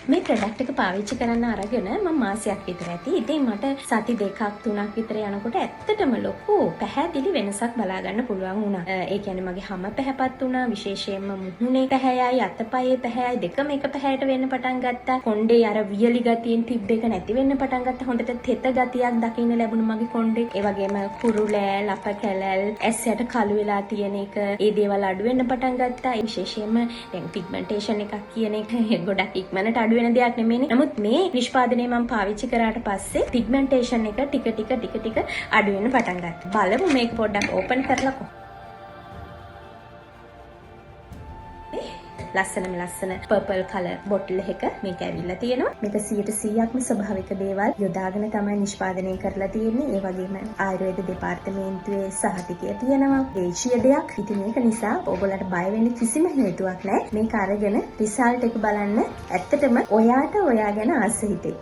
මේ ප්‍රොඩක්ට් එක පාවිච්චි කරන්න අරගෙන මම මාසයක් විතර ඇති. ඉතින් මට සති දෙකක් තුනක් විතර යනකොට ඇත්තටම ලොකු පැහැදිලි වෙනසක් බලා ගන්න පුළුවන් වුණා. ඒ කියන්නේ මගේ හැම පැහැපත් වුණා, විශේෂයෙන්ම මුහුණේ පැහැයයි අතපයේ පැහැයයි දෙකම එක පැහැයට වෙන්න පටන් ගත්තා. කොණ්ඩේ අර වියලි ගතියෙන් තිබ්බ එක නැති වෙන්න පටන් ගත්තා. හොඳට තෙත ගතියක් දකින්න ලැබුණා මගේ කොණ්ඩේ. ඒ වගේම කුරුලෑල්, අප කැලල්, ඇස් යට කළු වෙලා තියෙන එක, ඒ දේවල් අඩු වෙන්න පටන් ගත්තා. විශේෂයෙන්ම දැන් පිග්මන්ටේෂන් එකක් කියන එක ගොඩක් ඉක්මනට අඩු වෙන දෙයක් නෙමෙයිනේ. නමුත් මේ නිෂ්පාදනය මම පාවිච්චි කරාට පස්සේ පිග්මන්ටේෂන් එක ටික අඩු වෙන්න පටන් ගත්තා. බලමු මේක පොඩ්ඩක් ඕපන් කරලා ලස්සන පර්පල් කලර් බොටල් එක මේක ඇවිල්ලා තියෙනවා. මේක 100%ක්ම ස්වභාවික දේවල් යොදාගෙන තමයි නිෂ්පාදනය කරලා තියෙන්නේ. ඒ වගේම ආයුර්වේද දෙපාර්තමේන්තුවේ සහතිකය තියෙනවා. දේශීය දෙයක්. ඉතින් මේක නිසා ඔයගොල්ලන්ට බය වෙන්න කිසිම හේතුවක් නැහැ. මේක අරගෙන රිසල්ට් එක බලන්න ඇත්තටම ඔයාට ඔයා ගැන ආස හිතේ.